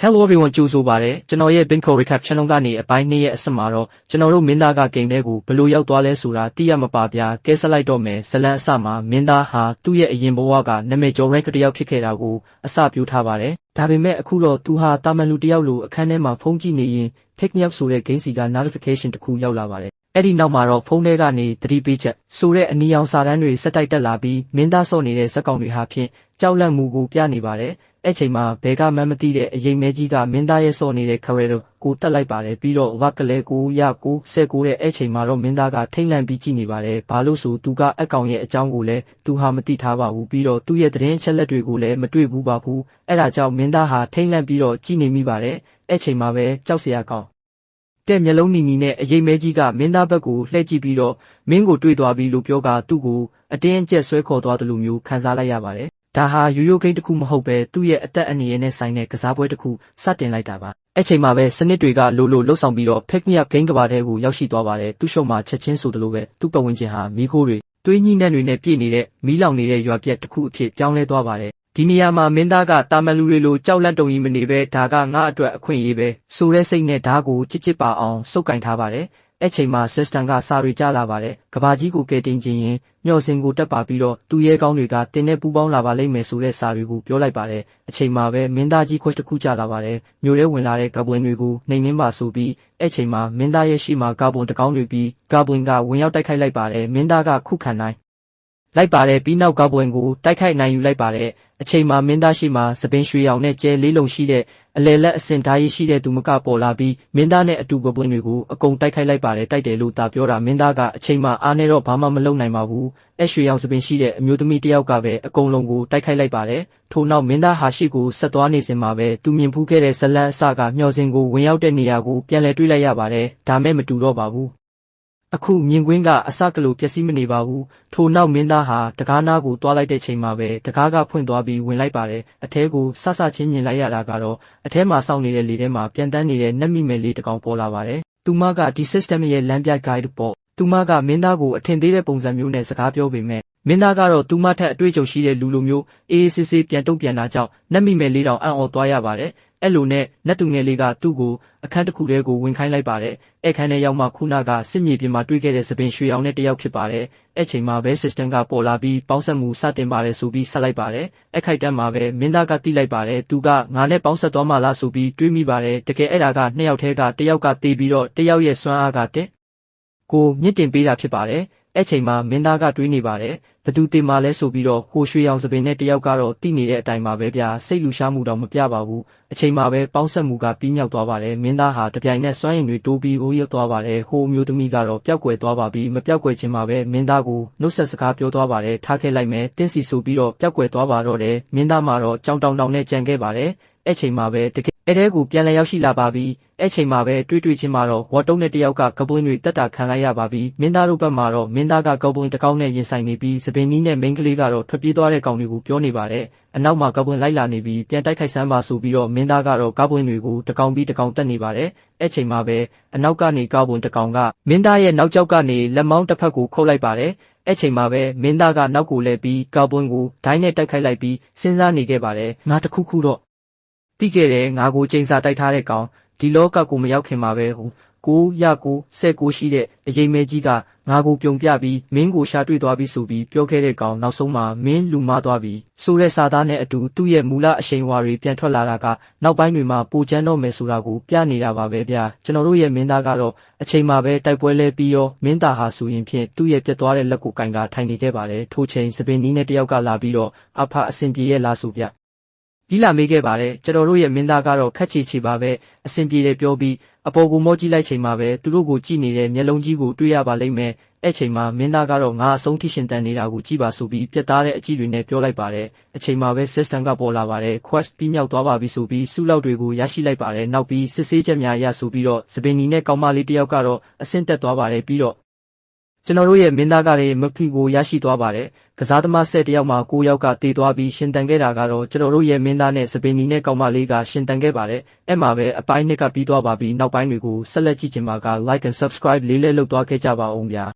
Hello everyone ကြိုဆိုပါရစေကျွန်တော်ရဲ့ Binko Recap Channel ကနေအပိုင်း2ရဲ့အစမှာတော့ကျွန်တော်တို့မင်းသားကဂိမ်းထဲကိုဘယ်လိုရောက်သွားလဲဆိုတာသိရမပါဗျာကဲဆက်လိုက်တော့မယ်ဇလန်အစမှာမင်းသားဟာသူ့ရဲ့အရင်ဘဝကနာမည်ကျော် rank တစ်ယောက်ဖြစ်ခဲ့တာကိုအစပြုထားပါတယ်ဒါပေမဲ့အခုတော့သူဟာတာမန်လူတစ်ယောက်လိုအခန်းထဲမှာဖုန်းကြည့်နေရင် pick me up ဆိုတဲ့ဂိမ်းစီက notification တစ်ခုရောက်လာပါတယ်အဲ့ဒီနောက်မှာတော့ဖုန်းထဲကနေသတိပေးချက်ဆိုတဲ့အနီရောင်စာတန်းတွေစက်တိုက်တက်လာပြီးမင်းသားစော့နေတဲ့ဇက်ကောင်တွေဟာဖြင့်ကြောက်လန့်မှုကိုပြနေပါတယ်အဲ့ချိန်မှာဘဲကမှန်းမသိတဲ့အရေးမဲကြီးကမင်းသားရဲ့စော့နေတဲ့ခရဲတို့ကိုတက်လိုက်ပါတယ်ပြီးတော့ဝက်ကလေးကိုရကို19တဲ့အဲ့ချိန်မှာတော့မင်းသားကထိတ်လန့်ပြီးကြည့်နေပါတယ်ဘာလို့ဆိုသူကအကောင်ရဲ့အကြောင်းကိုလည်းသူဟာမသိထားပါဘူးပြီးတော့သူ့ရဲ့သတင်းအချက်လက်တွေကိုလည်းမတွေ့ဘူးပါဘူးအဲ့ဒါကြောင့်မင်းသားဟာထိတ်လန့်ပြီးတော့ကြည့်နေမိပါတယ်အဲ့ချိန်မှာပဲကြောက်စရာကောင်းတဲ့မျက်လုံးနီနီနဲ့အရေးမဲကြီးကမင်းသားဘက်ကိုလှည့်ကြည့်ပြီးတော့မင်းကိုတွေ့သွားပြီလို့ပြောကသူ့ကိုအတင်းအကျပ်ဆွဲခေါ်သွားတယ်လို့မျိုးခံစားလိုက်ရပါတယ်ဒါဟာရိုးရိုးဂိမ်းတစ်ခုမဟုတ်ပဲသူ့ရဲ့အသက်အန္တရာယ်နဲ့ဆိုင်တဲ့ကစားပွဲတစ်ခုစတင်လိုက်တာပါအဲ့ချိန်မှာပဲစနစ်တွေကလိုလှုပ်ဆောင်ပြီးတော့ pick me up ဂိမ်းကဘာတဲကိုရောက်ရှိသွားပါတယ်သူ့ရှုံမှာချက်ချင်းဆိုသလိုပဲသူ့ပတ်ဝန်းကျင်ဟာမီးခိုးတွေသွေးညှိနှံ့တွေနဲ့ပြည့်နေတဲ့မီးလောင်နေတဲ့ရွာပြက်တစ်ခုအဖြစ်ပြောင်းလဲသွားပါတယ်ဒီနေရာမှာမင်းသားကတာမန်လူတွေလိုကြောက်လန့်တုန်ကြီးမနေပဲဒါကငါအတွက်အခွင့်အရေးပဲဆိုတဲ့စိတ်နဲ့ဓာတ်ကိုချစ်ပါအောင်စုပ်ကင်ထားပါတယ်အဲ့ချိန်မှာ system ကစာတွေကြားလာပါတယ်ကဘာကြီးကိုကဲတင်ခြင်းရင်မျှော်စင်ကိုတက်ပါပြီးတော့သူရဲကောင်းတွေကတင်းနဲ့ပူပေါင်းလာပါလိမ့်မယ်ဆိုတဲ့စာတွေကိုပြောလိုက်ပါတယ်အချိန်မှာပဲမင်းသားကြီးခွက်တစ်ခုကြားလာပါတယ်မျိုးထဲဝင်လာတဲ့ကာဘွန်တွေကိုနှိမ်နှင်းပါဆိုပြီးအဲ့ချိန်မှာမင်းသားရဲ့ရှိမှာကာဘွန်တကောင်းတွေပြီးကာဘွန်ကဝင်ရောက်တိုက်ခိုက်လိုက်ပါတယ်မင်းသားကခုခံနိုင်လိုက်ပါတယ်ပြီးနောက်ကာဘွန်ကိုတိုက်ခိုက်နိုင်ယူလိုက်ပါတယ်အချိန်မှာမင်းသားရှိမှာစပင်းရွှေရောင်နဲ့ကျဲလေးလုံးရှိတဲ့အလဲလက်အစင်ဓာတ်ရည်ရှိတဲ့သူမကပေါ်လာပြီးမင်းသားနဲ့အတူကာဘွန်တွေကိုအကုန်တိုက်ခိုက်လိုက်ပါတယ်တိုက်တယ်လို့သာပြောတာမင်းသားကအချိန်မှာအားနေတော့ဘာမှမလုပ်နိုင်ပါဘူးအရွှေရောင်စပင်းရှိတဲ့အမျိုးသမီးတစ်ယောက်ကပဲအကုန်လုံးကိုတိုက်ခိုက်လိုက်ပါတယ်ထို့နောက်မင်းသားဟာရှိကိုဆက်သွားနေစဉ်မှာပဲသူမြင်ဖူးခဲ့တဲ့ဇလန်အစကမျှော်စင်ကိုဝင်ရောက်တဲ့နေရာကိုပြန်လည်တွေ့လိုက်ရပါတယ်ဒါမဲ့မတူတော့ပါဘူးအခုမြင်ကွင်းကအစကလို့ပျက်စီးမနေပါဘူးထို့နောက်မင်းသားဟာတကားနားကိုတွားလိုက်တဲ့ချိန်မှာပဲတကားကဖွင့်သွားပြီးဝင်လိုက်ပါတယ်အထဲကိုဆဆချင်းမြင်လိုက်ရတာကတော့အထဲမှာစောင့်နေတဲ့လေထဲမှာပြန်တန်းနေတဲ့နတ်မိမယ်လေးတစ်ကောင်ပေါ်လာပါတယ်သူမကဒီ system ရဲ့လမ်းပြ guide ပေါ့သူမကမင်းသားကိုအထင်သေးတဲ့ပုံစံမျိုးနဲ့စကားပြောပေမဲ့မင်းသားကတော့သူမထက်အတွေ့အကြုံရှိတဲ့လူလိုမျိုးအေးအေးဆေးဆေးပြန်တုံ့ပြန်တာကြောင့်နတ်မိမယ်လေးတောင်အံ့ဩသွားရပါတယ်အဲ့လိုနဲ့နတ်သူငယ်လေးကသူ့ကိုအခန်းတစ်ခုထဲကိုဝင်ခိုင်းလိုက်ပါတယ်အဲ့ခန်းထဲရောက်မှခုနကစစ်မြေပြင်မှာတွေ့ခဲ့တဲ့စပင်ရွှေအောင်နဲ့တယောက်ဖြစ်ပါတယ်အဲ့ချိန်မှာပဲ system ကပေါ်လာပြီးပေါင်းဆက်မှုစတင်ပါတယ်ဆိုပြီးဆက်လိုက်ပါတယ်အဲ့ခိုက်တန်းမှာပဲမင်းသားကတိလိုက်ပါတယ်သူကငါနဲ့ပေါင်းဆက်သွားမှလားဆိုပြီးတွေးမိပါတယ်တကယ်အဲ့ဒါကနှစ်ယောက်ထဲကတယောက်ကတေးပြီးတော့တယောက်ရဲ့စွမ်းအားကတဲ့ကိုမြင့်တင်ပေးတာဖြစ်ပါတယ်အဲ့ချိန်မှာမင်းသားကတွေးနေပါတယ်ဘသူတေမာလဲဆိုပြီးတော့ဟိုရွှေရောင်စပင်နဲ့တယောက်ကတော့တိနေတဲ့အတိုင်းပါပဲဗျာစိတ်လူရှားမှုတော့မပြပါဘူးအချိန်မှာပဲပေါင်းဆက်မှုကပြီးမြောက်သွားပါတယ်မင်းသားဟာတပြိုင်နက်စွမ်းရည်တွေတိုးပြီးဟိုရောက်သွားပါတယ်ဟိုမျိုးသမီးကတော့ပျောက်ကွယ်သွားပါပြီးမပျောက်ကွယ်ခြင်းမှာပဲမင်းသားကိုနှုတ်ဆက်စကားပြောသွားပါတယ်ထားခဲ့လိုက်မယ်တင်းစီဆိုပြီးတော့ပျောက်ကွယ်သွားပါတော့တယ်မင်းသားမှာတော့ကြောင်တောင်နဲ့ကြံခဲ့ပါတယ်အဲ့ချိန်မှာပဲတကယ်အဲ့တဲကိုပြန်လည်ရောက်ရှိလာပါပြီအဲ့ချိန်မှာပဲတွေ့ချင်းမှာတော့ဝတ်တုံးနဲ့တယောက်ကကပွန်းတွေတက်တာခံလိုက်ရပါပြီမင်းသားတို့ဘက်မှာတော့မင်းသားကကပွန်းတစ်ကောင်းနဲ့ရင်ဆိုင်နေပြီးစပင်နီးနဲ့မိန်းကလေးကတော့ထွက်ပြေးသွားတဲ့ကောင်တွေကိုပြောနေပါတယ်အနောက်မှာကပွန်းလိုက်လာနေပြီးပြန်တိုက်ခိုက်ဆန်းပါဆိုပြီးတော့မင်းသားကတော့ကပွန်းတွေကိုတစ်ကောင်ပြီးတစ်ကောင်တက်နေပါတယ်အဲ့ချိန်မှာပဲအနောက်ကနေကပွန်းတစ်ကောင်ကမင်းသားရဲ့နောက်ကျောက်ကနေလက်မောင်းတစ်ဖက်ကိုခုတ်လိုက်ပါတယ်အဲ့ချိန်မှာပဲမင်းသားကနောက်ကိုလဲပြီးကပွန်းကိုဒိုင်းနဲ့တိုက်ခိုက်လိုက်ပြီးစဉ်းစားနေခဲ့ပါတယ်ငါတခုတော့တိခဲ့တယ်ငါကိုချိန်စာတိုက်ထားတဲ့ကောင်ဒီလောကကိုမရောက်ခင်မှာပဲကို19ရှိတဲ့အရေးမဲကြီးကငါကိုပြုံပြပြီးမင်းကိုရှာတွေ့သွားပြီဆိုပြီးပြောခဲ့တဲ့ကောင်နောက်ဆုံးမှာမင်းလူမသွားပြီဆိုတဲ့စာသားနဲ့အတူသူ့ရဲ့မူလအရှိန်ဝါတွေပြန်ထွက်လာတာကနောက်ပိုင်းတွေမှာပိုချမ်းတော့မယ်ဆိုတာကိုပြနေတာပါပဲဗျာကျွန်တော်တို့ရဲ့မင်းသားကတော့အချိန်မှာပဲတိုက်ပွဲလဲပြီးရောမင်းသားဟာဆိုရင်ဖြင့်သူ့ရဲ့ပြတ်သွားတဲ့လက်ကိုကင်ကထိုင်နေခဲ့ပါတယ်ထိုချိန်စပင်နီးနဲ့တယောက်ကလာပြီးတော့အဖအစင်ပြေရဲ့လားဆိုဗျဒီလာမေးခဲ့ပါတယ်ကျွန်တော်တို့ရဲ့မင်းသားကတော့ခက်ချီပါပဲအဆင်ပြေတယ်ပြောပြီးအပေါ်ကိုမော့ကြည့်လိုက်ချိန်မှာပဲသူတို့ကိုကြည့်နေတဲ့မျက်လုံးကြီးကိုတွေ့ရပါလိမ့်မယ်အဲ့ချိန်မှာမင်းသားကတော့ငါအဆုံးထိရှင်တန်နေတာကိုကြည့်ပါဆိုပြီးပြတ်သားတဲ့အကြည့်တွေနဲ့ပြောလိုက်ပါတယ်အချိန်မှာပဲ system ကပေါ်လာပါတယ် quest ပြီးမြောက်သွားပါပြီဆိုပြီးစုလောက်တွေကိုရရှိလိုက်ပါတယ်နောက်ပြီးစစ်ဆေးချက်များရဆိုပြီးတော့စပင်နီနဲ့ကောင်မလေးတယောက်ကတော့အဆင့်တက်သွားပါတယ်ပြီးတော့ကျွန်တော်တို့ရဲ့မင်းသားကလည်းမဖီကိုရရှိသွားပါတယ်ကစားသမား10တယောက်မှာ9ယောက်ကတေသွားပြီးရှင်တန်ခဲ့တာကတော့ကျွန်တော်တို့ရဲ့မင်းသားနဲ့စပင်နီနဲ့ကောင်မလေးကရှင်တန်ခဲ့ပါတယ်အဲ့မှာပဲအပိုင်းနှစ်ကပြီးသွားပါပြီနောက်ပိုင်းတွေကိုဆက်လက်ကြည့်ချင်ပါက like and subscribe လေးလုပ်သွားခဲ့ကြပါဦးဗျာ